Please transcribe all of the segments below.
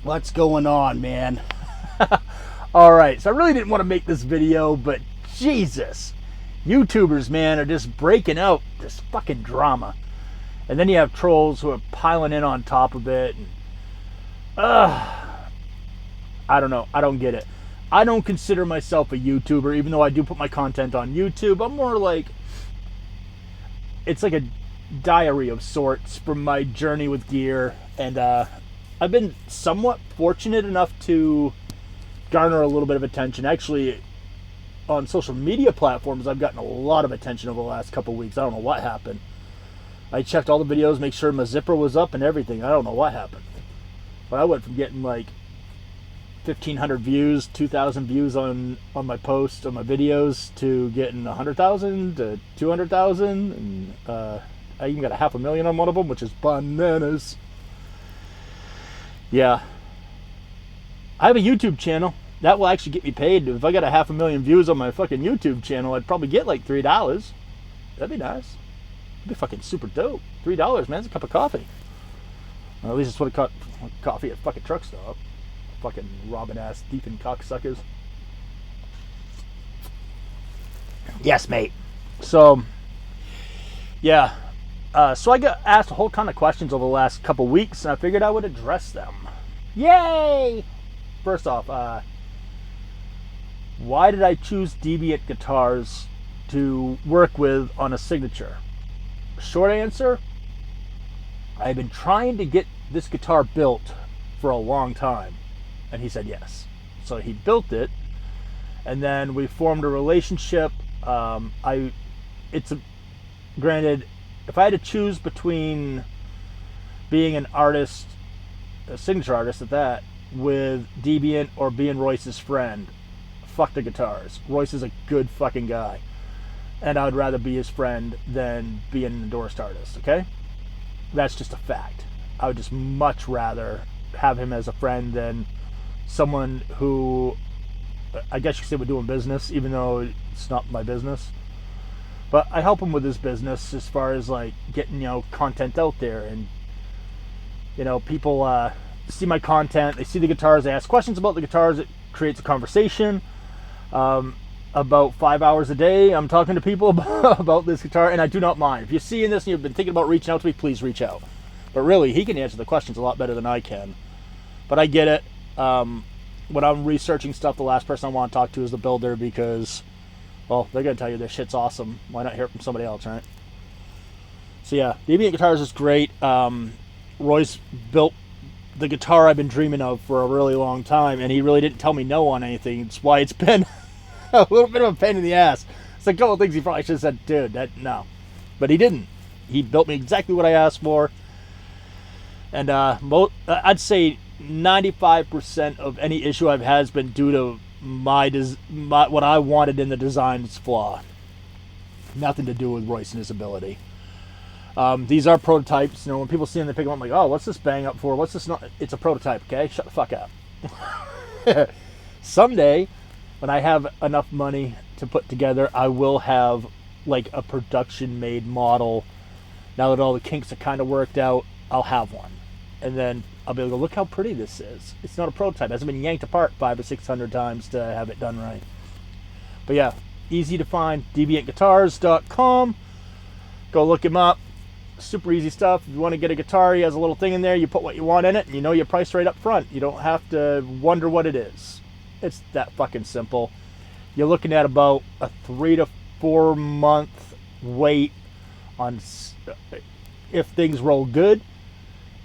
What's going on, man? Alright, so I really didn't want to make this video, but Jesus, YouTubers, man, are just breaking out this fucking drama. And then you have trolls who are piling in on top of it. And, I don't know. I don't get it. I don't consider myself a YouTuber, even though I do put my content on YouTube. I'm more like, it's like a diary of sorts from my journey with gear. And I've been somewhat fortunate enough to garner a little bit of attention. Actually, on social media platforms, I've gotten a lot of attention over the last couple of weeks. I don't know what happened. I checked all the videos, make sure my zipper was up and everything. I don't know what happened. But I went from getting like 1,500 views, 2,000 views on my posts, on my videos, to getting 100,000 to 200,000. And I even got 500,000 on one of them, which is bananas. Yeah. I have a YouTube channel. That will actually get me paid. If I got 500,000 views on my fucking YouTube channel, I'd probably get like $3. That'd be nice. That'd be fucking super dope. $3, man. It's a cup of coffee. Or at least it's what it cost coffee at a fucking truck stop. Fucking robbing ass, thieving cocksuckers. Yes, mate. So, yeah. So I got asked a whole ton of questions over the last couple weeks, and I figured I would address them. Yay! First off, why did I choose Deviant guitars to work with on a signature? Short answer, I've been trying to get this guitar built for a long time, and he said yes. So he built it, and then we formed a relationship. Granted, if I had to choose between being an artist, a signature artist at that, with Deviant or being Royce's friend, fuck the guitars. Royce is a good fucking guy. And I would rather be his friend than be an endorsed artist, okay? That's just a fact. I would just much rather have him as a friend than someone who, I guess you could say we're doing business, even though it's not my business. But I help him with his business as far as like getting, content out there. And, people see my content, they see the guitars, they ask questions about the guitars, it creates a conversation. About 5 hours a day, I'm talking to people about this guitar, and I do not mind. If you're seeing this and you've been thinking about reaching out to me, please reach out. But really, he can answer the questions a lot better than I can. But I get it. When I'm researching stuff, the last person I want to talk to is the builder because, well, they're going to tell you their shit's awesome. Why not hear it from somebody else, right? So yeah, Deviant Guitars is great. Royce built the guitar I've been dreaming of for a really long time, and he really didn't tell me no on anything. It's why it's been a little bit of a pain in the ass. It's a couple of things he probably should have said, dude, no. But he didn't. He built me exactly what I asked for. And I'd say 95% of any issue I've had has been due to my what I wanted in the design's flaw. Nothing to do with Royce and his ability. These are prototypes. When people see them, they pick them up, I'm like, oh, what's this bang up for? What's this not? It's a prototype, okay? Shut the fuck up. Someday, when I have enough money to put together, I will have like a production-made model. Now that all the kinks are kind of worked out, I'll have one. And then I'll be able to go, look how pretty this is. It's not a prototype. It hasn't been yanked apart 500 or 600 times to have it done right. But yeah, easy to find. DeviantGuitars.com. Go look him up. Super easy stuff. If you want to get a guitar, he has a little thing in there. You put what you want in it, and you know your price right up front. You don't have to wonder what it is. It's that fucking simple. You're looking at about a 3 to 4 month wait on if things roll good.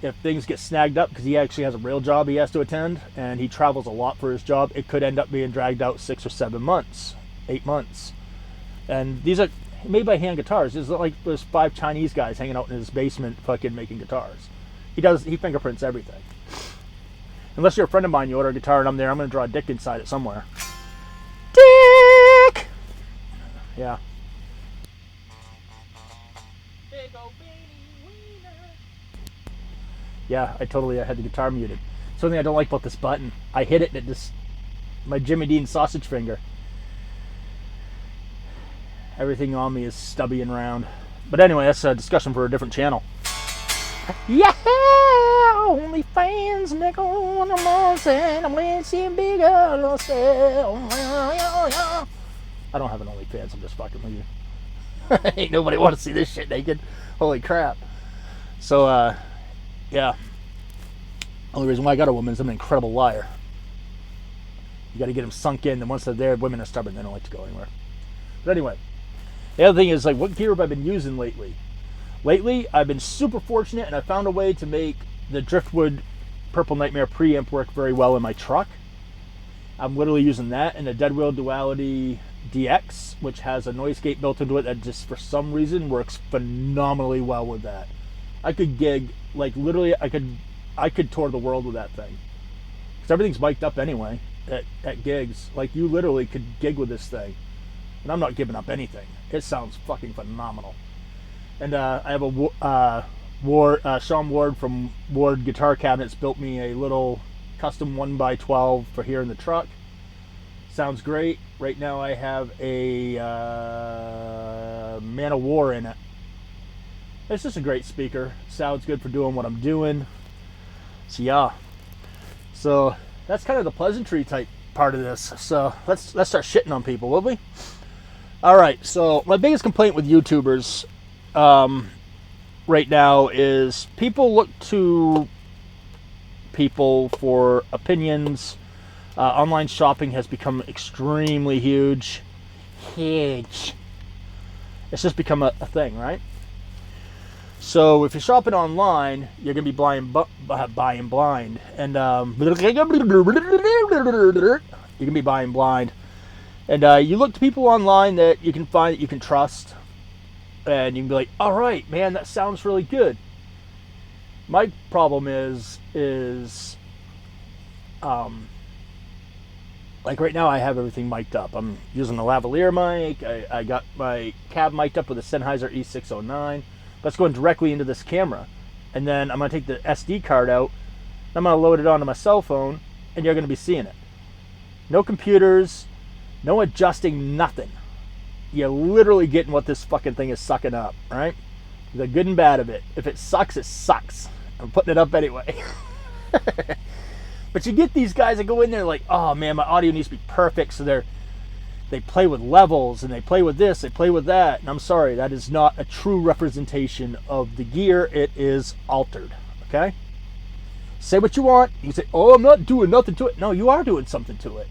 If things get snagged up, because he actually has a real job he has to attend, and he travels a lot for his job, it could end up being dragged out 6 or 7 months, 8 months. And these are made by hand guitars. There's like there's 5 Chinese guys hanging out in his basement fucking making guitars. He fingerprints everything. Unless you're a friend of mine, you order a guitar and I'm there, I'm going to draw a dick inside it somewhere. Dick! Yeah. Yeah, I had the guitar muted. Something I don't like about this button. I hit it and it just, my Jimmy Dean sausage finger. Everything on me is stubby and round. But anyway, that's a discussion for a different channel. Yeah, only fans, nickel on the mountain. I'm wishing bigger. I don't have an OnlyFans. I'm just fucking with you. Ain't nobody want to see this shit naked. Holy crap. So, yeah. Only reason why I got a woman is I'm an incredible liar. You got to get them sunk in, and once they're there, women are stubborn. They don't like to go anywhere. But anyway, the other thing is, like, what gear have I been using lately? Lately, I've been super fortunate, and I found a way to make the Driftwood Purple Nightmare preamp work very well in my truck. I'm literally using that and a Dead Wheel Duality DX, which has a noise gate built into it that just for some reason works phenomenally well with that. I could gig, like literally, I could tour the world with that thing. Because everything's mic'd up anyway at gigs. Like, you literally could gig with this thing. And I'm not giving up anything. It sounds fucking phenomenal. And I have a Sean Ward from Ward Guitar Cabinets built me a little custom 1x12 for here in the truck. Sounds great. Right now I have a Man of War in it. It's just a great speaker. Sounds good for doing what I'm doing. So yeah. So that's kind of the pleasantry type part of this. So let's start shitting on people, will we? All right. So my biggest complaint with YouTubers right now is people look to people for opinions. Online shopping has become extremely huge. It's just become a thing, right? So if you're shopping online, you're going to be buying blind. And you're going to be buying blind. And you look to people online that you can find that you can trust. And you can be like, all right, man, that sounds really good. My problem is like right now I have everything mic'd up. I'm using a lavalier mic. I got my cab mic'd up with a Sennheiser E609. That's going directly into this camera. And then I'm going to take the SD card out. I'm going to load it onto my cell phone, and you're going to be seeing it. No computers, no adjusting, nothing. You're literally getting what this fucking thing is sucking up, right? The good and bad of it. If it sucks, it sucks. I'm putting it up anyway. But you get these guys that go in there like, oh man, my audio needs to be perfect. So they play with levels and they play with this, they play with that. And I'm sorry, that is not a true representation of the gear. It is altered, okay? Say what you want. You say, oh, I'm not doing nothing to it. No, you are doing something to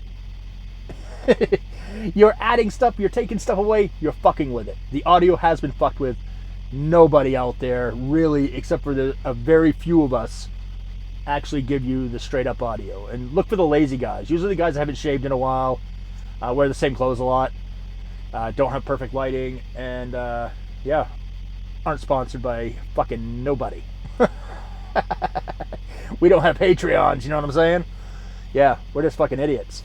it. You're adding stuff, you're taking stuff away, you're fucking with it. The audio has been fucked with. Nobody out there really, except for a very few of us, actually give you the straight up audio. And look for the lazy guys. Usually the guys that haven't shaved in a while, wear the same clothes a lot, don't have perfect lighting, and yeah, aren't sponsored by fucking nobody. We don't have Patreons, you know what I'm saying? Yeah, we're just fucking idiots.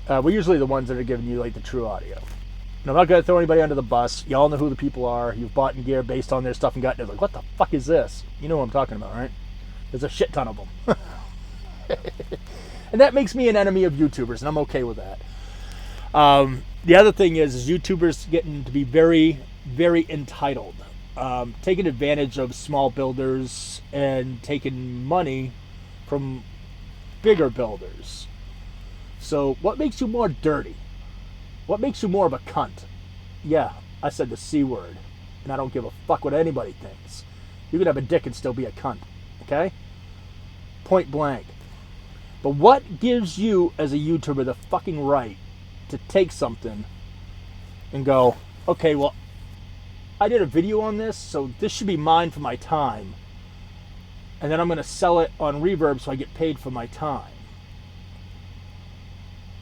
We're usually the ones that are giving you like the true audio. And I'm not going to throw anybody under the bus. Y'all know who the people are. You've bought in gear based on their stuff and gotten it. Like, what the fuck is this? You know what I'm talking about, right? There's a shit ton of them. And that makes me an enemy of YouTubers, and I'm okay with that. The other thing is YouTubers getting to be very, very entitled. Taking advantage of small builders and taking money from bigger builders. So what makes you more dirty? What makes you more of a cunt? Yeah, I said the C word, and I don't give a fuck what anybody thinks. You could have a dick and still be a cunt, okay? Point blank. But what gives you as a YouTuber the fucking right to take something and go, okay, well, I did a video on this, so this should be mine for my time. And then I'm going to sell it on Reverb so I get paid for my time.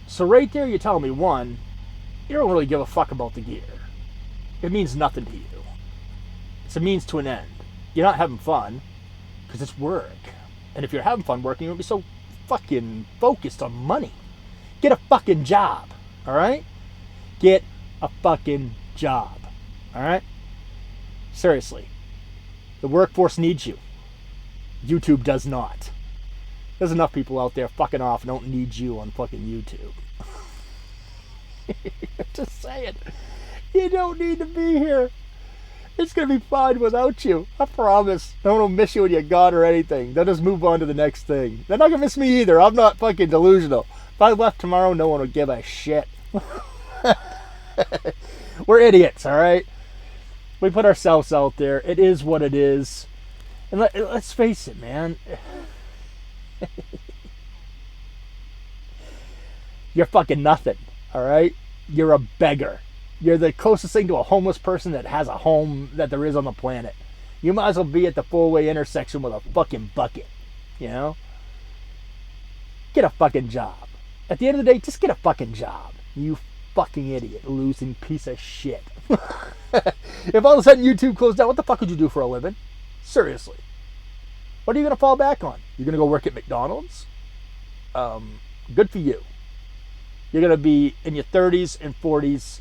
So right there you're telling me, one, you don't really give a fuck about the gear. It means nothing to you. It's a means to an end. You're not having fun because it's work. And if you're having fun working, you won't be so fucking focused on money. Get a fucking job, all right? Get a fucking job, all right? Seriously. The workforce needs you. YouTube does not. There's enough people out there fucking off and don't need you on fucking YouTube. Just saying. You don't need to be here. It's going to be fine without you. I promise. No one will miss you when you're gone or anything. They'll just move on to the next thing. They're not going to miss me either. I'm not fucking delusional. If I left tomorrow, no one would give a shit. We're idiots, alright? We put ourselves out there. It is what it is. And let's face it, man. You're fucking nothing, alright? You're a beggar. You're the closest thing to a homeless person that has a home that there is on the planet. You might as well be at the four-way intersection with a fucking bucket, you know? Get a fucking job. At the end of the day, just get a fucking job. You fucking idiot, losing piece of shit. If all of a sudden YouTube closed down, what the fuck would you do for a living? Seriously. What are you going to fall back on? You're going to go work at McDonald's? Good for you. You're going to be in your 30s and 40s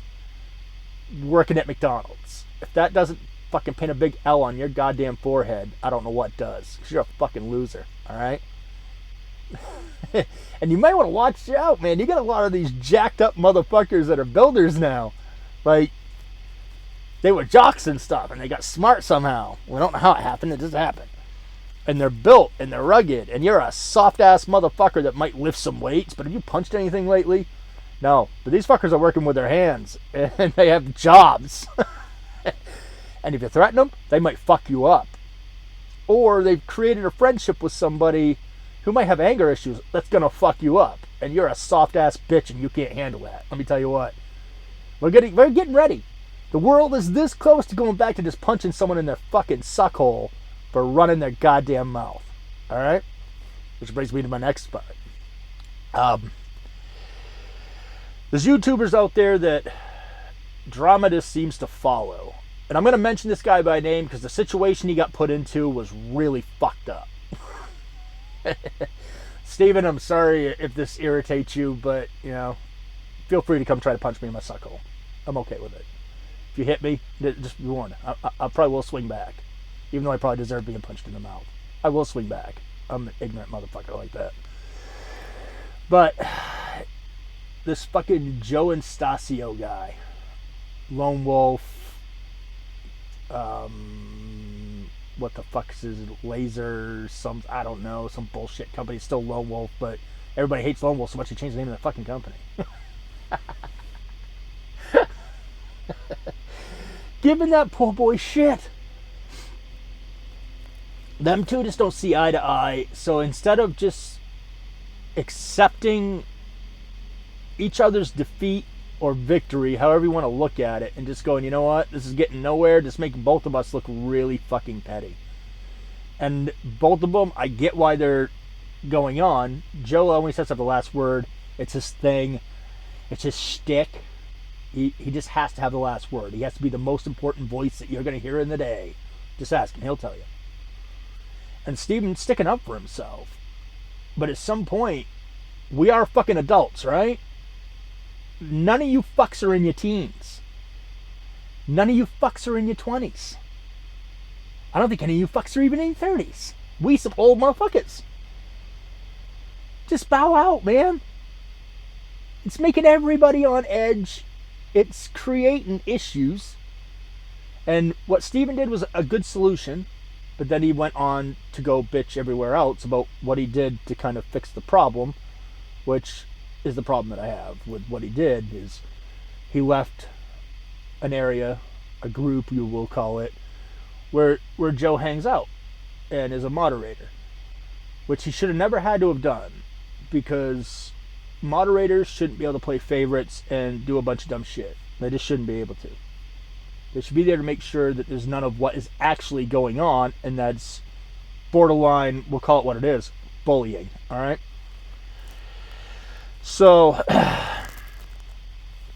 working at McDonald's. If that doesn't fucking paint a big L on your goddamn forehead, I don't know what does. Because you're a fucking loser, alright? And you might want to watch out, man. You got a lot of these jacked up motherfuckers that are builders now. Like, they were jocks and stuff, and they got smart somehow. We don't know how it happened. It just happened. And they're built, and they're rugged, and you're a soft-ass motherfucker that might lift some weights, but have you punched anything lately? No. But these fuckers are working with their hands, and they have jobs. And if you threaten them, they might fuck you up. Or they've created a friendship with somebody who might have anger issues that's going to fuck you up. And you're a soft-ass bitch, and you can't handle that. Let me tell you what. We're getting ready. The world is this close to going back to just punching someone in their fucking suckhole for running their goddamn mouth. Alright? Which brings me to my next part. There's YouTubers out there that drama just seems to follow. And I'm going to mention this guy by name because the situation he got put into was really fucked up. Steven, I'm sorry if this irritates you, but, you know, feel free to come try to punch me in my suckhole. I'm okay with it. If you hit me, just be warned. I probably will swing back. Even though I probably deserve being punched in the mouth. I will swing back. I'm an ignorant motherfucker like that. But this fucking Joe Instasio guy, Lone Wolf, what the fuck is his Laser, I don't know, some bullshit company, still Lone Wolf, but everybody hates Lone Wolf so much they changed the name of the fucking company. Giving that poor boy shit. Them two just don't see eye to eye, so instead of just accepting each other's defeat or victory, however you want to look at it, and just going, you know what, this is getting nowhere, just making both of us look really fucking petty. And both of them, I get why they're going on. Joe always sets up the last word. It's his thing. It's his shtick. He just has to have the last word. He has to be the most important voice that you're going to hear in the day. Just ask him. He'll tell you. And Steven's sticking up for himself. But at some point, we are fucking adults, right? None of you fucks are in your teens. None of you fucks are in your 20s. I don't think any of you fucks are even in your 30s. We some old motherfuckers. Just bow out, man. It's making everybody on edge. It's creating issues. And what Steven did was a good solution. But then he went on to go bitch everywhere else about what he did to kind of fix the problem, which is the problem that I have with what he did. Is he left an area, a group you will call it, where Joe hangs out and is a moderator, which he should have never had to have done, because moderators shouldn't be able to play favorites and do a bunch of dumb shit. They just shouldn't be able to. They should be there to make sure that there's none of what is actually going on, and that's borderline, we'll call it what it is, bullying, alright? So,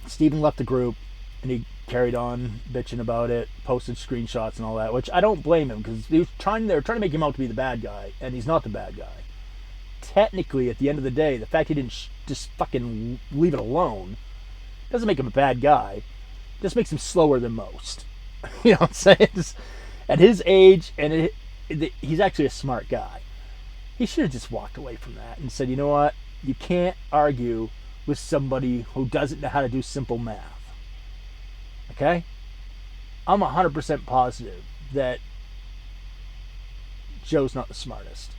Steven left the group, and he carried on bitching about it, posted screenshots and all that, which I don't blame him, because they were trying to make him out to be the bad guy, and he's not the bad guy. Technically, at the end of the day, the fact he didn't just fucking leave it alone doesn't make him a bad guy. Just makes him slower than most. You know what I'm saying? Just at his age, and he's actually a smart guy. He should have just walked away from that and said, you know what? You can't argue with somebody who doesn't know how to do simple math. Okay? I'm 100% positive that Joe's not the smartest.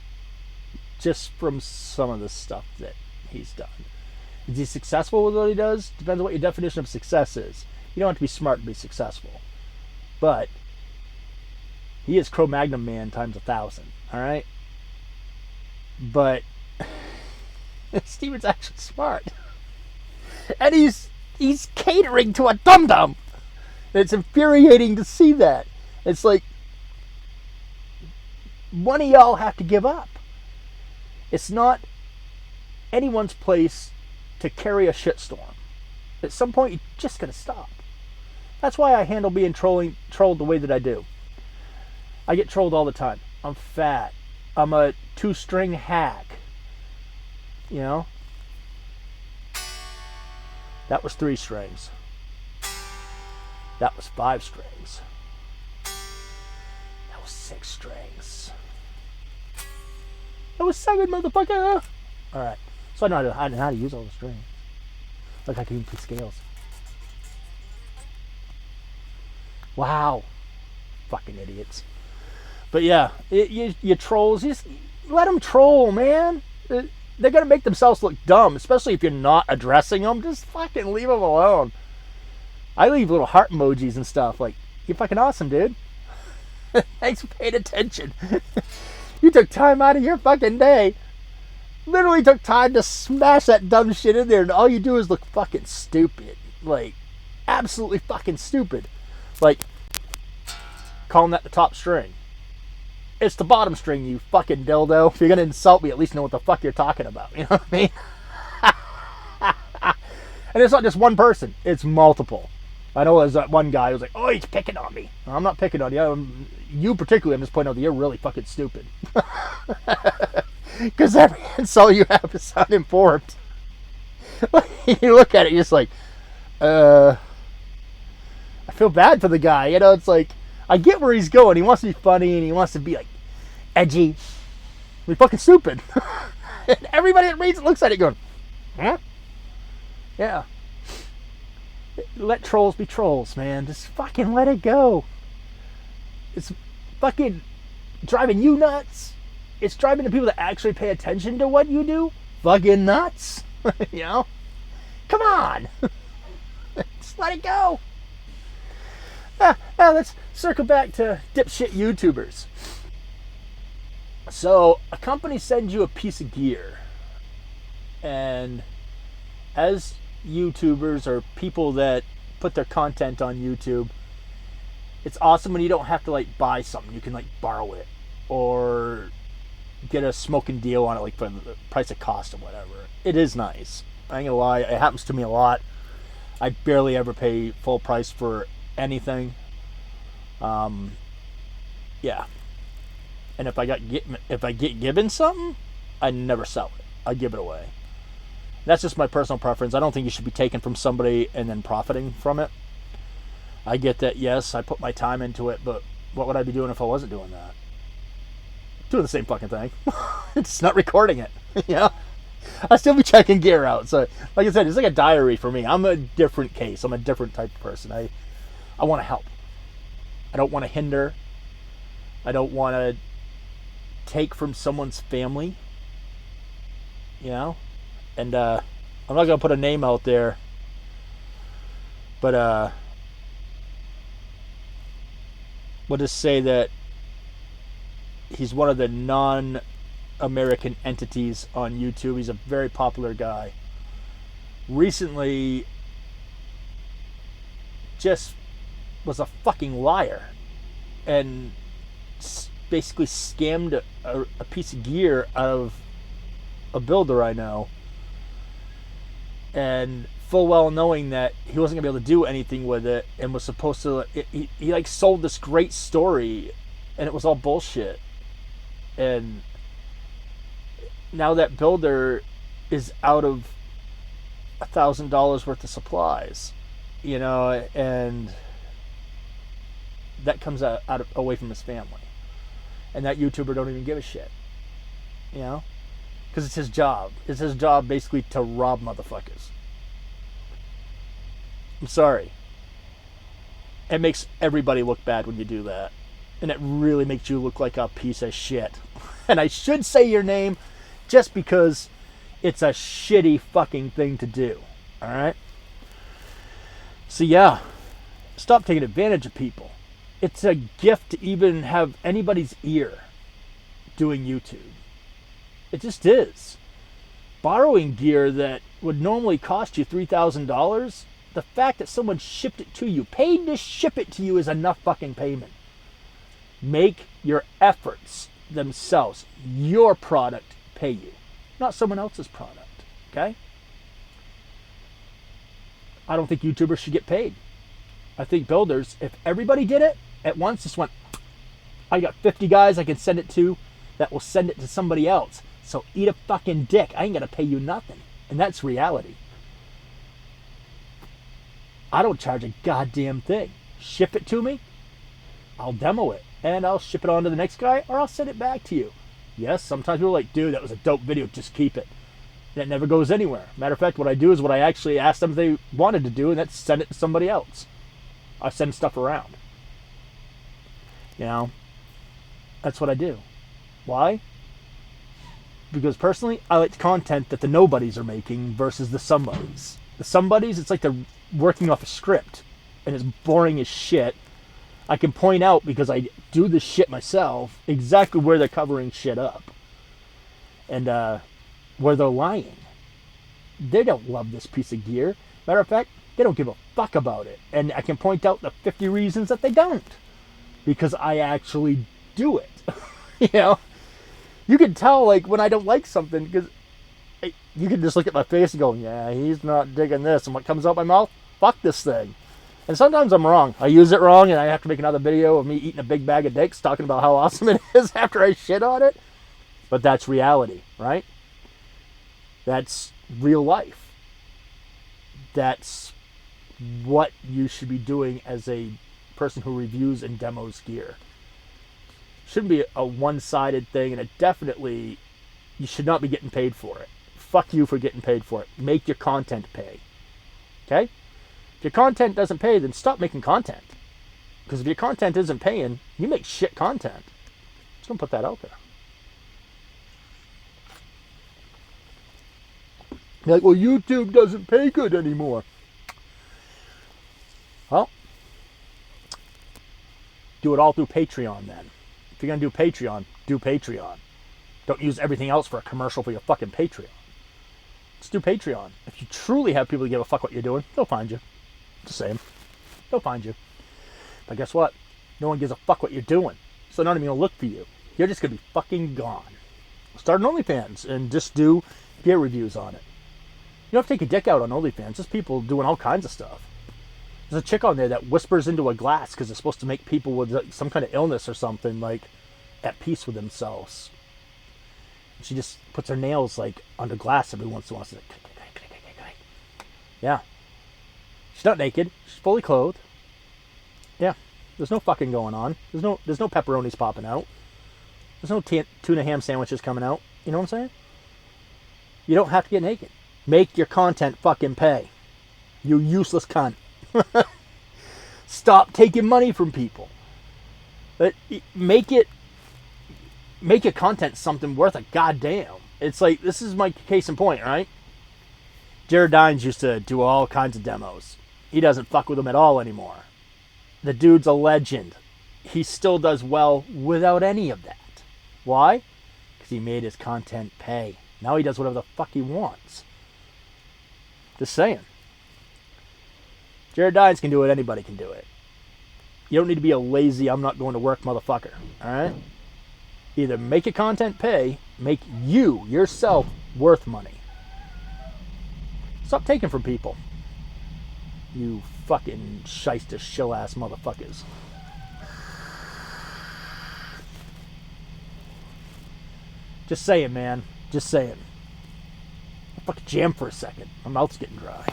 Just from some of the stuff that he's done. Is he successful with what he does? Depends on what your definition of success is. You don't have to be smart to be successful. But he is Cro-Magnon man times 1,000. Alright? But Steven's actually smart. And he's catering to a dum-dum. It's infuriating to see that. It's like, one of y'all have to give up. It's not anyone's place to carry a shitstorm. At some point, you just gotta stop. That's why I handle being trolled the way that I do. I get trolled all the time. I'm fat. I'm a 2-string hack. You know? That was 3 strings. That was 5 strings. That was 6 strings. That was 7, motherfucker! Alright. So I know how to use all the strings. Look, I can even play scales. Wow. Fucking idiots. But yeah, you trolls, just let them troll, man. They're going to make themselves look dumb, especially if you're not addressing them. Just fucking leave them alone. I leave little heart emojis and stuff. Like, you're fucking awesome, dude. Thanks for paying attention. You took time out of your fucking day. Literally took time to smash that dumb shit in there, and all you do is look fucking stupid. Like, absolutely fucking stupid. Like, calling that the top string. It's the bottom string, you fucking dildo. If you're gonna insult me, at least know what the fuck you're talking about. You know what I mean? And it's not just one person. It's multiple. I know there's that one guy who's like, oh, he's picking on me. I'm not picking on you. You particularly, I'm just pointing out that you're really fucking stupid. Because every insult you have is uninformed. You look at it, you're just like, I feel bad for the guy. You know, it's like, I get where he's going. He wants to be funny and he wants to be like edgy. He's fucking stupid. And everybody that reads it looks at it going, huh? Yeah. Let trolls be trolls, man. Just fucking let it go. It's fucking driving you nuts. It's driving the people that actually pay attention to what you do fucking nuts. You know? Come on. Just let it go. Let's circle back to dipshit YouTubers. So, a company sends you a piece of gear. And as YouTubers or people that put their content on YouTube, it's awesome when you don't have to like buy something. You can like borrow it or get a smoking deal on it, like for the price of cost or whatever. It is nice. I ain't gonna lie, it happens to me a lot. I barely ever pay full price for anything. Yeah. And if I get given something, I never sell it. I give it away. That's just my personal preference. I don't think you should be taking from somebody and then profiting from it. I get that, yes, I put my time into it, but what would I be doing if I wasn't doing that? Doing the same fucking thing. It's not recording it. You know? I'd still be checking gear out. So, like I said, it's like a diary for me. I'm a different case. I'm a different type of person. I want to help. I don't want to hinder. I don't want to take from someone's family. You know? And I'm not going to put a name out there. But we'll just say that he's one of the non-American entities on YouTube. He's a very popular guy. Recently, just was a fucking liar and basically scammed a piece of gear out of a builder I know. And full well knowing that he wasn't going to be able to do anything with it and was supposed to... He like sold this great story and it was all bullshit. And now that builder is out of $1,000 worth of supplies, you know, and that comes away from his family. And that YouTuber don't even give a shit. You know? Because it's his job. It's his job basically to rob motherfuckers. I'm sorry. It makes everybody look bad when you do that. And it really makes you look like a piece of shit. And I should say your name just because it's a shitty fucking thing to do. Alright? So yeah. Stop taking advantage of people. It's a gift to even have anybody's ear doing YouTube. It just is. Borrowing gear that would normally cost you $3,000, the fact that someone shipped it to you, paid to ship it to you, is enough fucking payment. Make your efforts themselves, your product, pay you, not someone else's product. Okay? I don't think YouTubers should get paid. I think builders, if everybody did it at once, just went, I got 50 guys I can send it to that will send it to somebody else. So eat a fucking dick. I ain't gonna pay you nothing. And that's reality. I don't charge a goddamn thing. Ship it to me, I'll demo it, and I'll ship it on to the next guy, or I'll send it back to you. Yes, sometimes people are like, dude, that was a dope video, just keep it. And it never goes anywhere. Matter of fact, what I do is what I actually asked them if they wanted to do, and that's send it to somebody else. I send stuff around. You know? That's what I do. Why? Because personally, I like the content that the nobodies are making versus the somebodies. The somebodies, it's like they're working off a script, and it's boring as shit. I can point out, because I do this shit myself, exactly where they're covering shit up. And where they're lying. They don't love this piece of gear. Matter of fact, they don't give a fuck about it. And I can point out the 50 reasons that they don't. Because I actually do it. You know? You can tell, like, when I don't like something, because you can just look at my face and go, yeah, he's not digging this. And what comes out my mouth? Fuck this thing. And sometimes I'm wrong. I use it wrong, and I have to make another video of me eating a big bag of dicks, talking about how awesome it is after I shit on it. But that's reality, right? That's real life. That's what you should be doing as a person who reviews and demos gear. Shouldn't be a one-sided thing, and it definitely, you should not be getting paid for it. Fuck you for getting paid for it. Make your content pay. Okay? If your content doesn't pay, then stop making content. Because if your content isn't paying, you make shit content. Just gonna put that out there. You're like, well, YouTube doesn't pay good anymore. Well, do it all through Patreon then. If you're going to do Patreon, do Patreon. Don't use everything else for a commercial for your fucking Patreon. Just do Patreon. If you truly have people who give a fuck what you're doing, they'll find you. Just saying. They'll find you. But guess what? No one gives a fuck what you're doing. So they're not even going to look for you. You're just going to be fucking gone. Start an OnlyFans and just do gear reviews on it. You don't have to take a dick out on OnlyFans. There's people doing all kinds of stuff. There's a chick on there that whispers into a glass because it's supposed to make people with some kind of illness or something, like, at peace with themselves. She just puts her nails, like, under glass every once in a while. She's like, yeah. She's not naked. She's fully clothed. Yeah. There's no fucking going on. There's no pepperonis popping out. There's no tuna ham sandwiches coming out. You know what I'm saying? You don't have to get naked. Make your content fucking pay. You useless cunt. Stop taking money from people. Make your content something worth a goddamn. It's like, this is my case in point, right? Jared Dines used to do all kinds of demos. He doesn't fuck with them at all anymore. The dude's a legend. He still does well without any of that. Why? Because he made his content pay. Now he does whatever the fuck he wants. Just saying. Jared Dines can do it. Anybody can do it. You don't need to be a lazy, I'm not going to work motherfucker. Alright? Either make your content pay, make you, yourself, worth money. Stop taking from people. You fucking shyster shill-ass motherfuckers. Just saying, man. Just saying. I'll fucking jam for a second. My mouth's getting dry.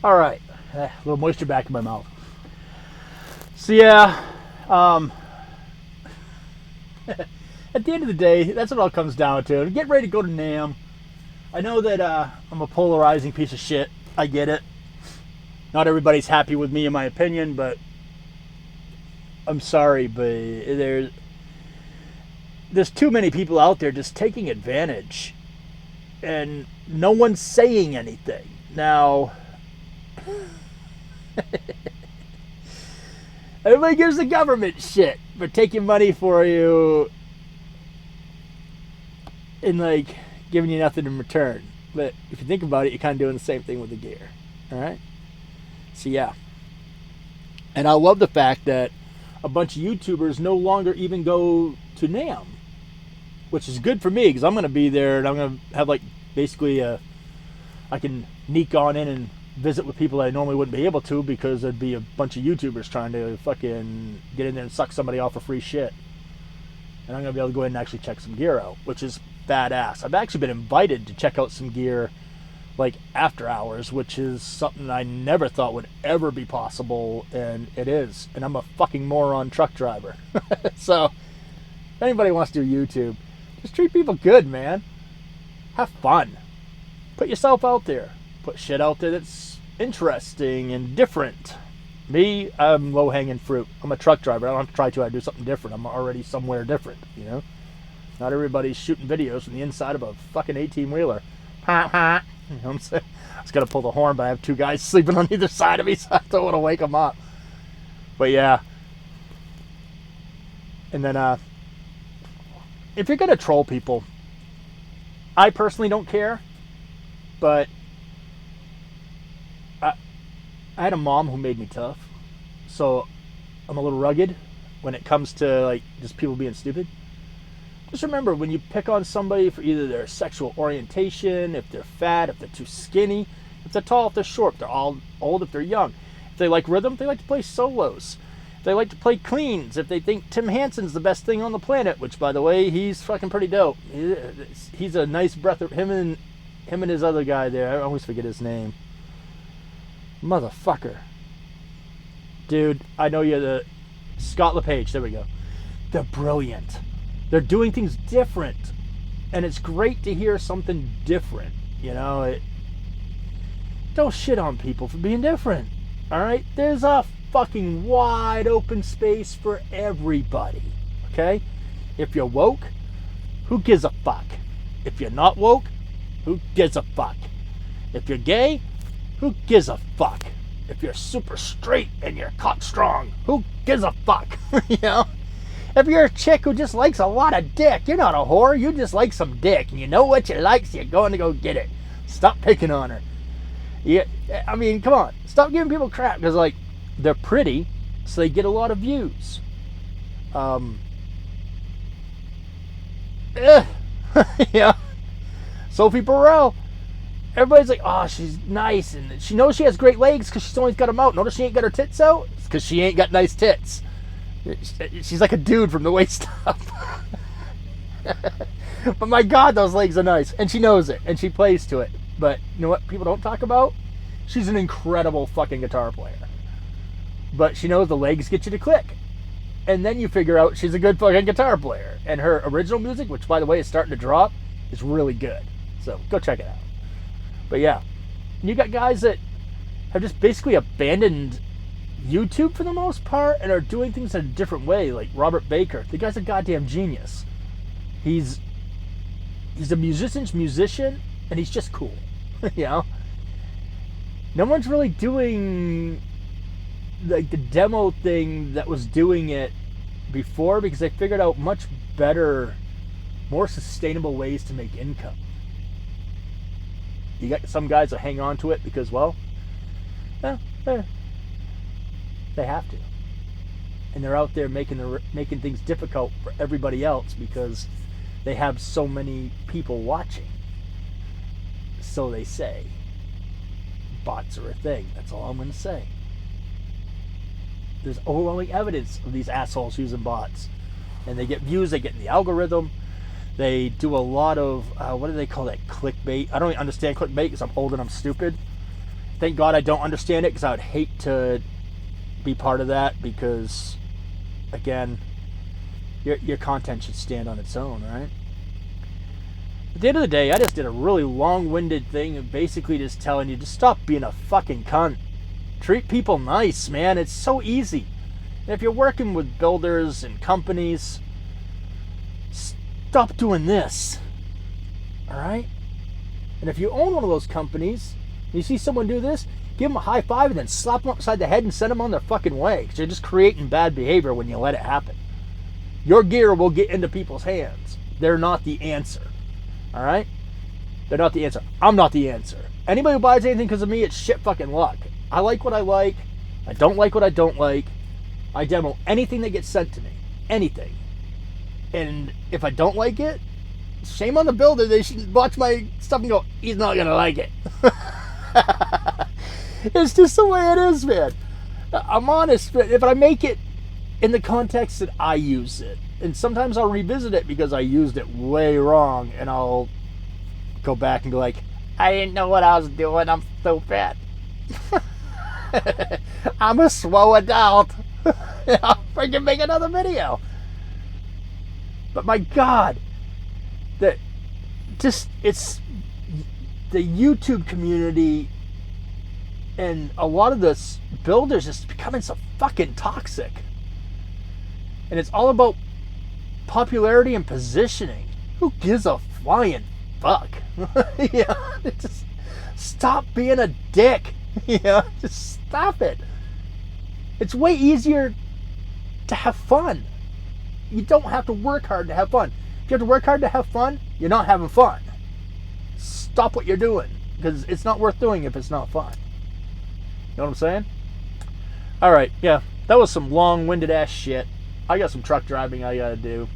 All right, a little moisture back in my mouth. So yeah, at the end of the day, that's what it all comes down to. Get ready to go to NAMM. I know that I'm a polarizing piece of shit. I get it. Not everybody's happy with me in my opinion, but I'm sorry, but there's too many people out there just taking advantage, and no one's saying anything. Now, everybody gives the government shit for taking money for you and like giving you nothing in return. But if you think about it, you're kind of doing the same thing with the gear. All right? So yeah. And I love the fact that a bunch of YouTubers no longer even go to NAMM, which is good for me because I'm going to be there and I'm going to have like basically I can sneak on in and visit with people that I normally wouldn't be able to because there'd be a bunch of YouTubers trying to fucking get in there and suck somebody off for free shit. And I'm going to be able to go in and actually check some gear out, which is badass. I've actually been invited to check out some gear like after hours, which is something I never thought would ever be possible, and it is. And I'm a fucking moron truck driver. So if anybody wants to do YouTube, just treat people good, man. Have fun. Put yourself out there. Put shit out there that's interesting and different. Me, I'm low-hanging fruit. I'm a truck driver. I don't have to try to. I do something different. I'm already somewhere different, you know? Not everybody's shooting videos from the inside of a fucking 18-wheeler. You know what I'm saying? I was going to pull the horn, but I have two guys sleeping on either side of me, so I don't want to wake them up. But yeah. And then, if you're going to troll people, I personally don't care, but I had a mom who made me tough, so I'm a little rugged when it comes to like just people being stupid. Just remember, when you pick on somebody for either their sexual orientation, if they're fat, if they're too skinny, if they're tall, if they're short, if they're all old, if they're young, if they like rhythm, if they like to play solos, if they like to play cleans, if they think Tim Hansen's the best thing on the planet, which by the way, he's fucking pretty dope. He's a nice breath of him and his other guy there. I always forget his name. Motherfucker. Dude, I know you're the Scott LePage. There we go. They're brilliant. They're doing things different. And it's great to hear something different. You know, don't shit on people for being different. Alright? There's a fucking wide open space for everybody. Okay? If you're woke, who gives a fuck? If you're not woke, who gives a fuck? If you're gay, who gives a fuck? If you're super straight and you're cock strong, who gives a fuck? You know? If you're a chick who just likes a lot of dick, you're not a whore, you just like some dick. And you know what you like, so you're going to go get it. Stop picking on her. Yeah, I mean, come on. Stop giving people crap, because, like, they're pretty, so they get a lot of views. Yeah. Sophie Burrell. Everybody's like, oh, she's nice, and she knows she has great legs because she's always got them out. Notice she ain't got her tits out? It's because she ain't got nice tits. She's like a dude from the waist up. But my God, those legs are nice. And she knows it, and she plays to it. But you know what people don't talk about? She's an incredible fucking guitar player. But she knows the legs get you to click. And then you figure out she's a good fucking guitar player. And her original music, which by the way is starting to drop, is really good. So go check it out. But yeah, you got guys that have just basically abandoned YouTube for the most part and are doing things in a different way, like Robert Baker. The guy's a goddamn genius. He's a musician's musician, and he's just cool. You know? No one's really doing like the demo thing that was doing it before, because they figured out much better, more sustainable ways to make income. You got some guys that hang on to it because, well, they have to. And they're out there making things difficult for everybody else because they have so many people watching. So they say. Bots are a thing. That's all I'm going to say. There's overwhelming evidence of these assholes using bots. And they get views, they get in the algorithm. They do a lot of, what do they call that, clickbait? I don't even understand clickbait because I'm old and I'm stupid. Thank God I don't understand it, because I would hate to be part of that, because, again, your content should stand on its own, right? At the end of the day, I just did a really long-winded thing of basically just telling you to stop being a fucking cunt. Treat people nice, man. It's so easy. And if you're working with builders and companies, stop doing this. All right? And if you own one of those companies, and you see someone do this, give them a high five and then slap them upside the head and send them on their fucking way. Because you're just creating bad behavior when you let it happen. Your gear will get into people's hands. They're not the answer. All right? They're not the answer. I'm not the answer. Anybody who buys anything because of me, it's shit fucking luck. I like what I like. I don't like what I don't like. I demo anything that gets sent to me. Anything. And if I don't like it, shame on the builder. They should watch my stuff and go, he's not going to like it. It's just the way it is, man. I'm honest, but if I make it in the context that I use it, and sometimes I'll revisit it because I used it way wrong, and I'll go back and go like, I didn't know what I was doing, I'm stupid. I'm a slow adult. I'll freaking make another video. But my God, it's the YouTube community and a lot of the builders is becoming so fucking toxic. And it's all about popularity and positioning. Who gives a flying fuck? Yeah, just stop being a dick. Yeah, just stop it. It's way easier to have fun. You don't have to work hard to have fun. If you have to work hard to have fun, you're not having fun. Stop what you're doing, because it's not worth doing if it's not fun. You know what I'm saying? Alright, yeah, that was some long-winded ass shit. I got some truck driving I gotta do.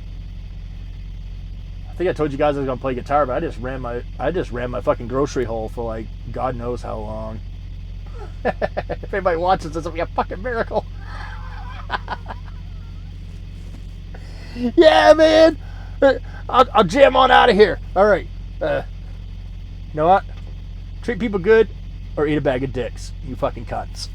I think I told you guys I was gonna play guitar, but I just ran my fucking grocery haul for like God knows how long. If anybody watches this, it'll be a fucking miracle. Yeah, man. I'll jam on out of here. All right. You know what? Treat people good or eat a bag of dicks. You fucking cunts.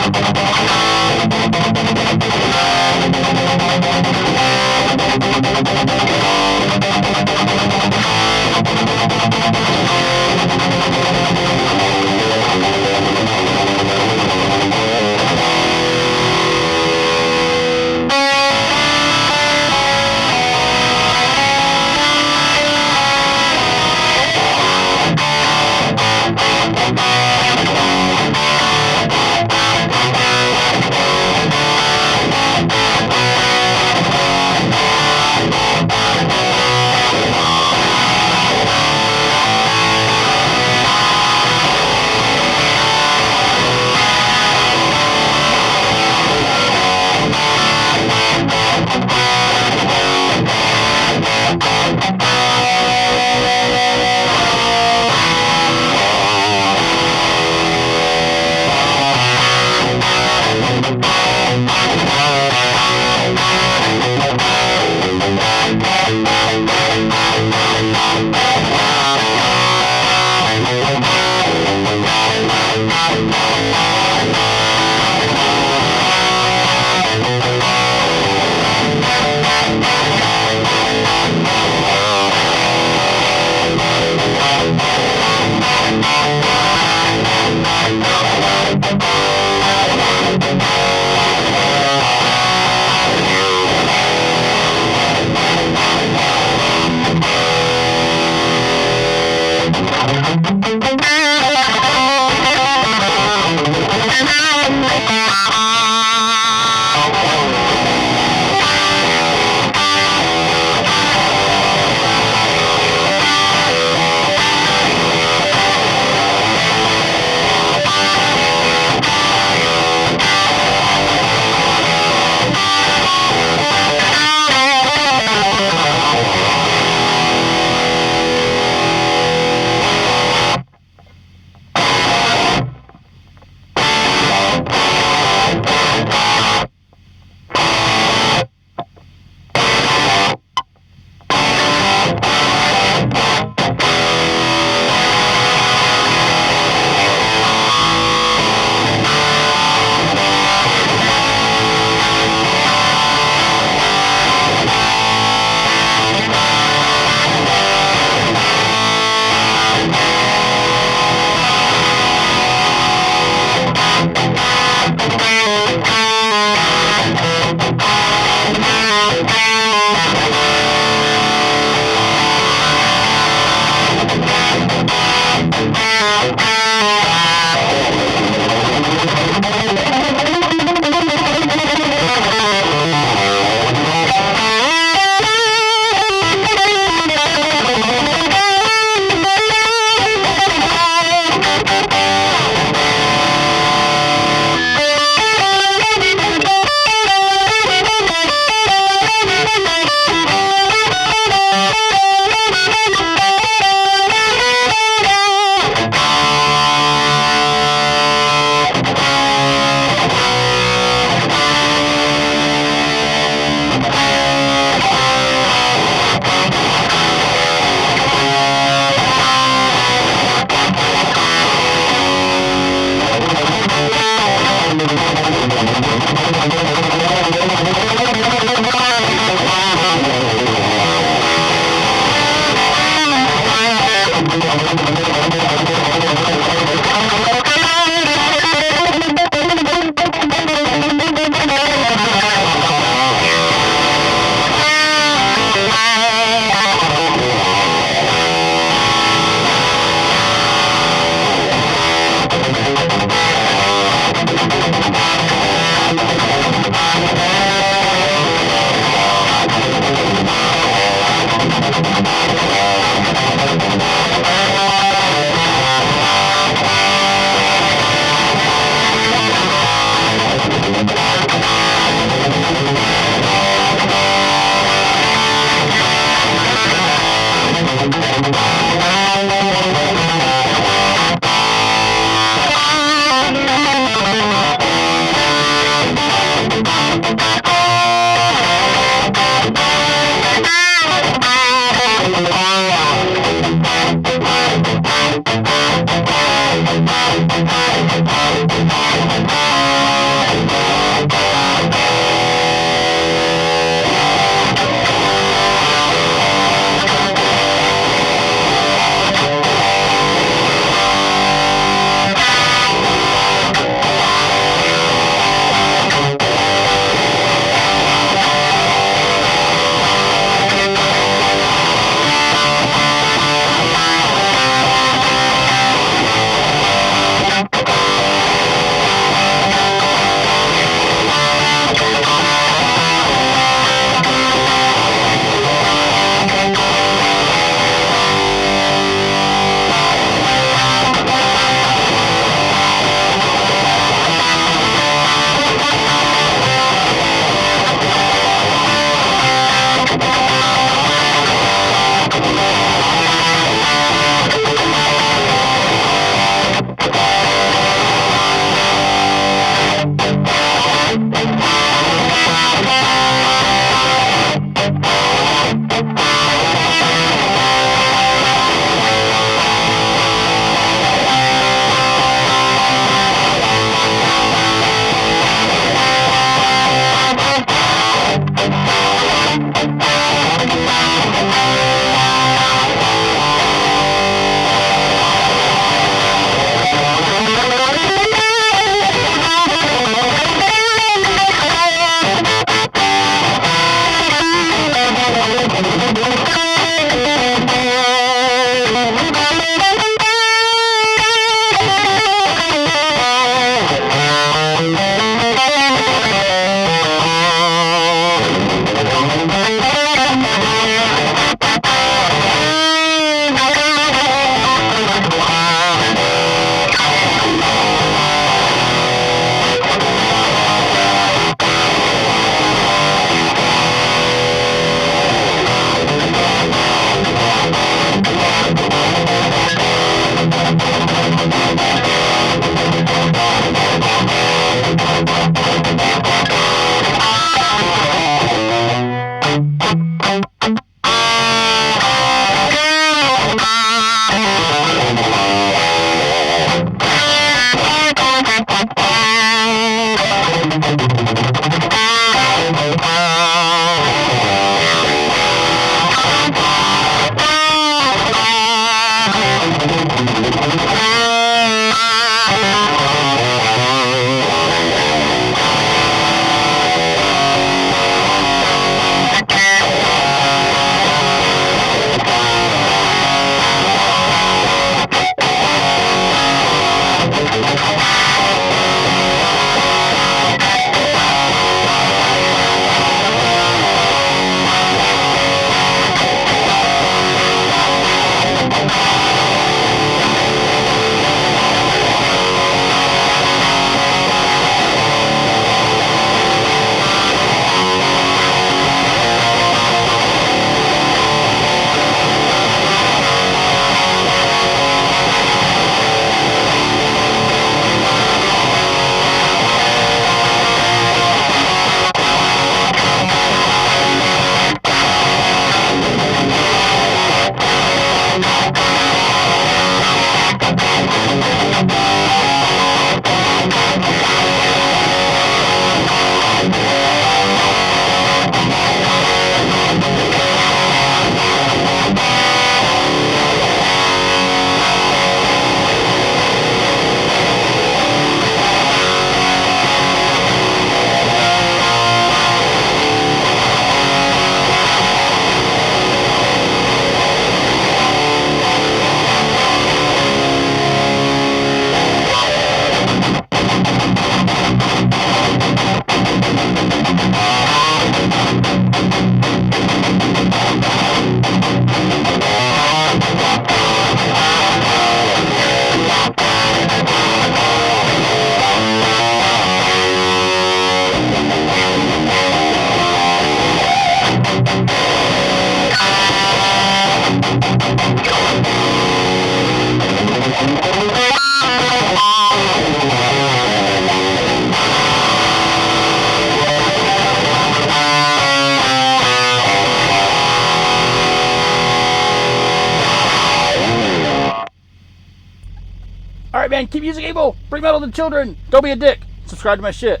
All right, man, keep using evil. Bring metal to the children. Don't be a dick. Subscribe to my shit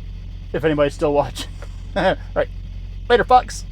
if anybody's still watching. All right, later, fucks.